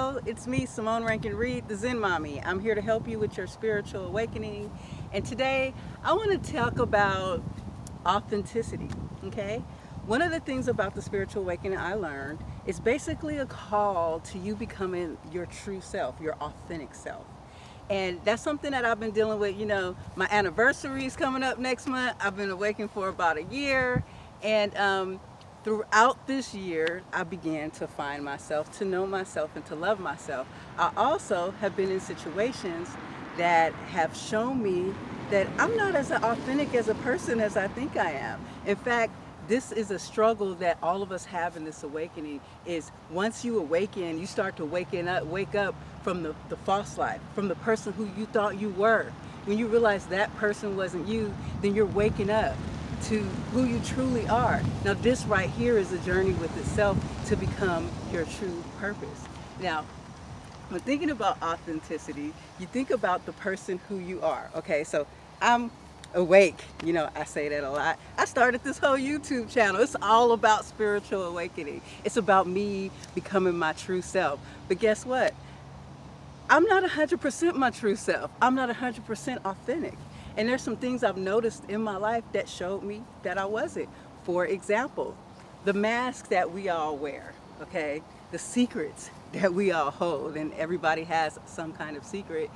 Hello, it's me, Simone Rankin Reed, the Zen Mommy. I'm here to help you with your spiritual awakening. And today, I want to talk about authenticity, okay? One of the things about the spiritual awakening I learned is basically a call to you becoming your true self, your authentic self. And that's something that I've been dealing with. My anniversary is coming up next month. I've been awakened for about a year. And throughout this year, I began to find myself, to know myself, and to love myself. I also have been in situations that have shown me that I'm not as authentic as a person as I think I am. In fact, this is a struggle that all of us have in this awakening. Is once you awaken, you start to wake up from the false life, from the person who you thought you were. When you realize that person wasn't you, then you're waking up to who you truly are. Now this right here is a journey with itself to become your true purpose. Now, when thinking about authenticity, you think about the person who you are. Okay, so I'm awake. I say that a lot. I started this whole YouTube channel. It's all about spiritual awakening. It's about me becoming my true self. But guess what? I'm not 100% my true self. I'm not 100% authentic. And there's some things I've noticed in my life that showed me that I wasn't. For example, the mask that we all wear, okay? The secrets that we all hold, and everybody has some kind of secret.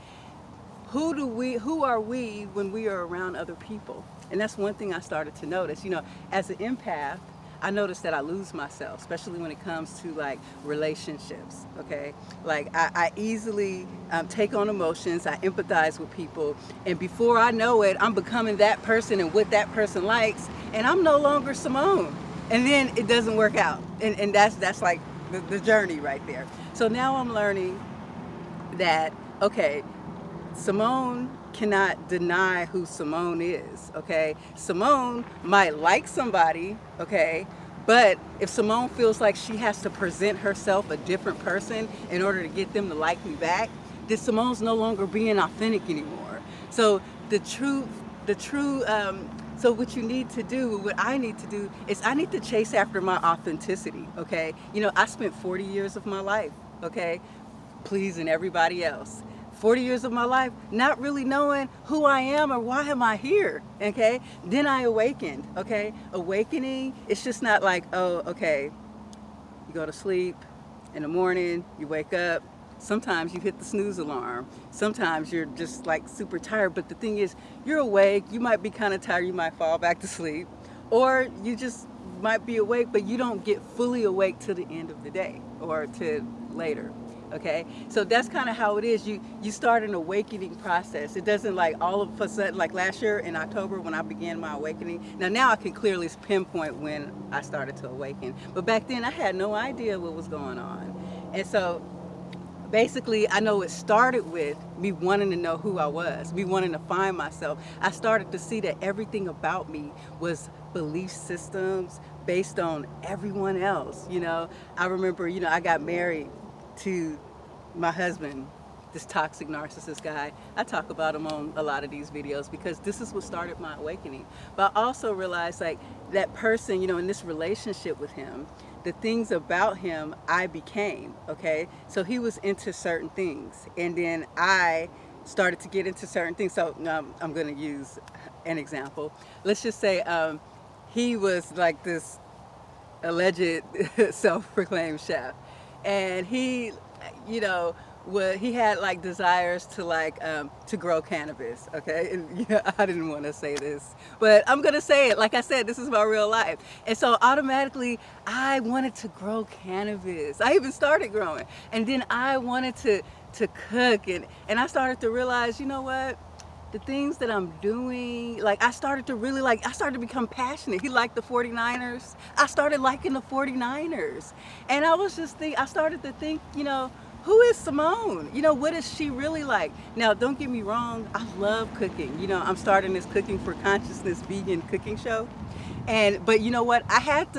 Who are we when we are around other people? And that's one thing I started to notice. As an empath, I noticed that I lose myself, especially when it comes to like relationships, okay? Like I easily take on emotions, I empathize with people, and before I know it, I'm becoming that person and what that person likes, and I'm no longer Simone. And then it doesn't work out. And that's like the journey right there. So now I'm learning that, okay, Simone cannot deny who Simone is, okay? Simone might like somebody, okay? But if Simone feels like she has to present herself a different person in order to get them to like me back, then Simone's no longer being authentic anymore. So so what you need to do, what I need to do, is I need to chase after my authenticity, okay? I spent 40 years of my life, okay, pleasing everybody else. 40 years of my life not really knowing who I am or why am I here, okay? Then I awakened, okay? Awakening, it's just not like, oh, okay, you go to sleep, in the morning, you wake up, sometimes you hit the snooze alarm, sometimes you're just like super tired, but the thing is, you're awake, you might be kind of tired, you might fall back to sleep, or you just might be awake, but you don't get fully awake to the end of the day or to later. Okay, so that's kind of how it is. You start an awakening process. It doesn't like all of a sudden, like last year in October when I began my awakening. Now I can clearly pinpoint when I started to awaken. But back then I had no idea what was going on. And so basically I know it started with me wanting to know who I was, me wanting to find myself. I started to see that everything about me was belief systems based on everyone else. I remember, I got married to my husband, this toxic narcissist guy. I talk about him on a lot of these videos because this is what started my awakening. But I also realized like that person, in this relationship with him, the things about him I became, okay? So he was into certain things, and then I started to get into certain things. So I'm gonna use an example. Let's just say he was like this alleged self-proclaimed chef. And he, he had like desires to to grow cannabis, okay? And I didn't want to say this, but I'm gonna say it. Like I said, this is my real life. And so automatically I wanted to grow cannabis. I even started growing. And then I wanted to cook, and I started to realize, what? The things that I'm doing, I started to become passionate. He liked the 49ers. I started liking the 49ers. And I started to think, who is Simone? What is she really like? Now, don't get me wrong, I love cooking. I'm starting this Cooking for Consciousness vegan cooking show. But you know what? I had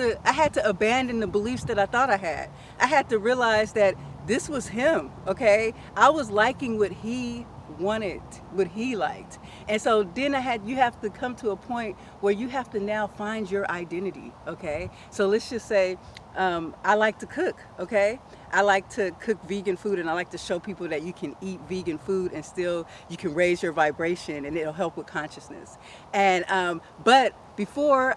to abandon the beliefs that I thought I had. I had to realize that this was him, okay? I was liking what he wanted, what he liked. And so then you have to come to a point where you have to now find your identity, okay? So let's just say, I like to cook, okay? I like to cook vegan food, and I like to show people that you can eat vegan food and still you can raise your vibration, and it'll help with consciousness. And but before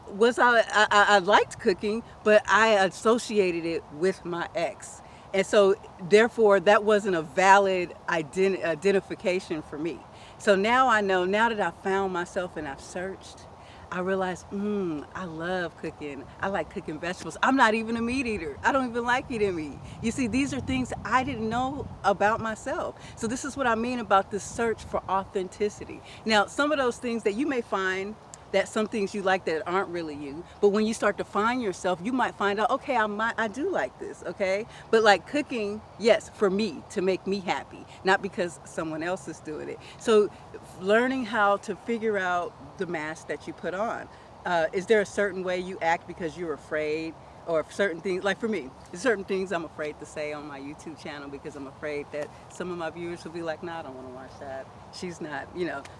I liked cooking, but I associated it with my ex. And so therefore that wasn't a valid identification for me. So now I know, now that I've found myself and I've searched, I realized, I love cooking. I like cooking vegetables. I'm not even a meat eater. I don't even like eating meat. You see, these are things I didn't know about myself. So this is what I mean about this search for authenticity. Now, some of those things that you may find, that some things you like that aren't really you, but when you start to find yourself, you might find out, okay, I do like this, okay? But like cooking, yes, for me, to make me happy, not because someone else is doing it. So learning how to figure out the mask that you put on. Is there a certain way you act because you're afraid? Or certain things, like for me, certain things I'm afraid to say on my YouTube channel because I'm afraid that some of my viewers will be like, nah, I don't want to watch that. She's not,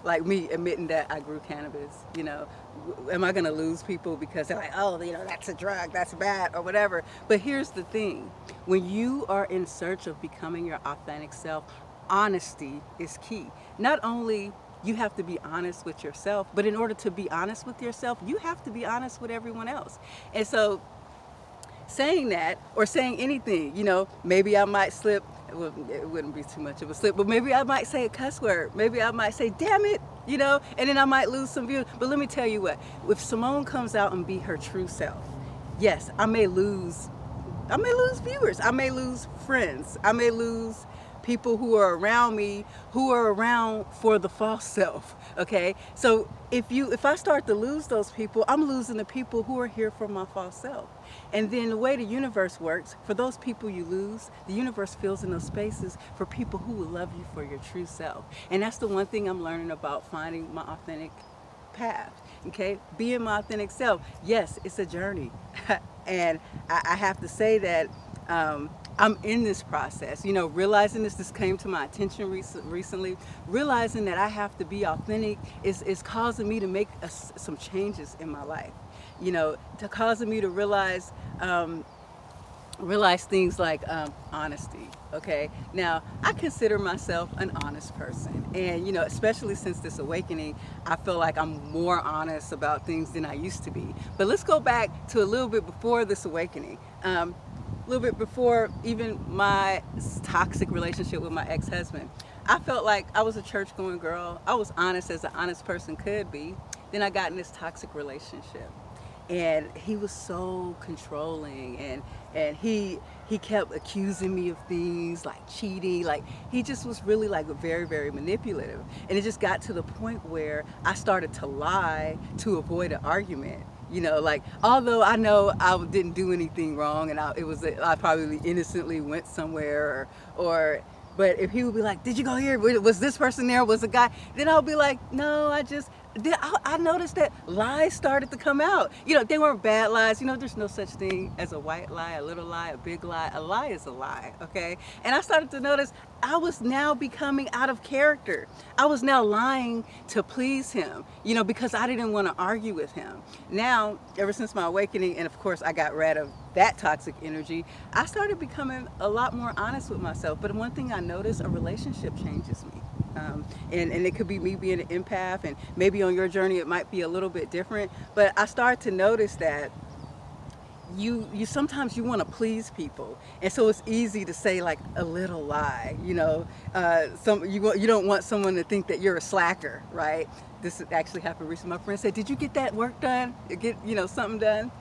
like me admitting that I grew cannabis, am I going to lose people because they're like, oh, that's a drug, that's bad, or whatever. But here's the thing. When you are in search of becoming your authentic self, honesty is key. Not only you have to be honest with yourself, but in order to be honest with yourself, you have to be honest with everyone else. And so saying that, or saying anything, maybe I might slip, well, it wouldn't be too much of a slip, but maybe I might say a cuss word, maybe I might say damn it, and then I might lose some views. But let me tell you what, if Simone comes out and be her true self, yes, I may lose viewers, I may lose friends, I may lose people who are around me, who are around for the false self, okay? So if I start to lose those people, I'm losing the people who are here for my false self. And then the way the universe works, for those people you lose, the universe fills in those spaces for people who will love you for your true self. And that's the one thing I'm learning about finding my authentic path, okay? Being my authentic self, yes, it's a journey. And I have to say that I'm in this process, realizing this came to my attention recently, realizing that I have to be authentic is causing me to make some changes in my life, to causing me to realize things like honesty, okay? Now, I consider myself an honest person, and, especially since this awakening, I feel like I'm more honest about things than I used to be. But let's go back to a little bit before this awakening. A little bit before even my toxic relationship with my ex-husband, I felt like I was a church-going girl. I was honest as an honest person could be. Then I got in this toxic relationship, and he was so controlling, and he kept accusing me of things like cheating. Like, he just was really like very, very manipulative. And it just got to the point where I started to lie to avoid an argument. Like, although I know I didn't do anything wrong, and I probably innocently went somewhere, but if he would be like, did you go here? Was this person there? Was a guy? Then I'll be like, no, I noticed that lies started to come out. They weren't bad lies. There's no such thing as a white lie, a little lie, a big lie. A lie is a lie, okay? And I started to notice I was now becoming out of character. I was now lying to please him, because I didn't want to argue with him. Now, ever since my awakening, and of course I got rid of that toxic energy, I started becoming a lot more honest with myself. But one thing I noticed, a relationship changes me. And it could be me being an empath, and maybe on your journey it might be a little bit different, but I start to notice that you sometimes you want to please people, and so it's easy to say like a little lie, you don't want someone to think that you're a slacker, right? This actually happened recently. My friend said, did you get that work done, get something done?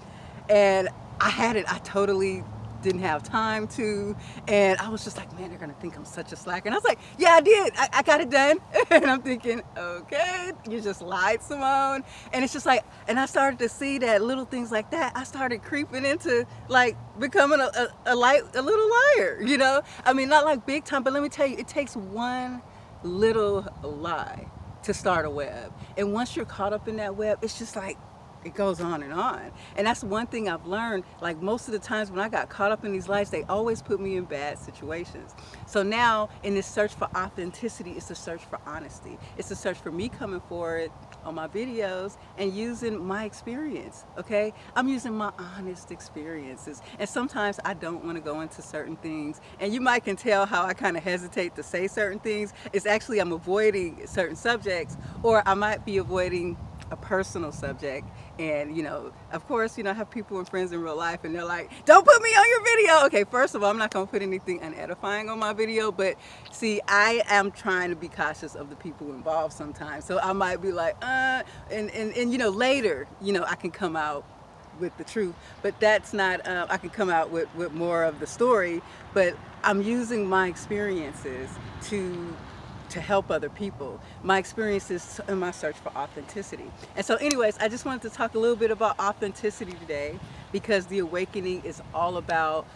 And I totally didn't have time to, and I was just like, man, they're gonna think I'm such a slacker. And I was like, yeah, I did, I got it done. And I'm thinking, okay, you just lied, Simone. And it's just like, and I started to see that little things like that, I started creeping into like becoming a little liar, I mean, not like big time, but let me tell you, it takes one little lie to start a web. And once you're caught up in that web, it's just like, it goes on and on. And that's one thing I've learned. Like most of the times when I got caught up in these lives, they always put me in bad situations. So now in this search for authenticity, it's a search for honesty. It's a search for me coming forward on my videos and using my experience, okay? I'm using my honest experiences. And sometimes I don't want to go into certain things. And you might can tell how I kind of hesitate to say certain things. It's actually I'm avoiding certain subjects, or I might be avoiding a personal subject. And you know, of course, you know, I have people and friends in real life and they're like, don't put me on your video. Okay, first of all, I'm not gonna put anything unedifying on my video, but see, I am trying to be cautious of the people involved sometimes. So I might be like, and you know, later, you know, I can come out with the truth, but that's not, I can come out with more of the story, but I'm using my experiences to help other people, my experiences in my search for authenticity. And so anyways, I just wanted to talk a little bit about authenticity today, because the awakening is all about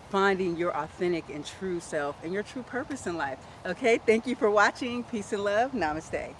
finding your authentic and true self and your true purpose in life. Okay, thank you for watching. Peace and love. Namaste.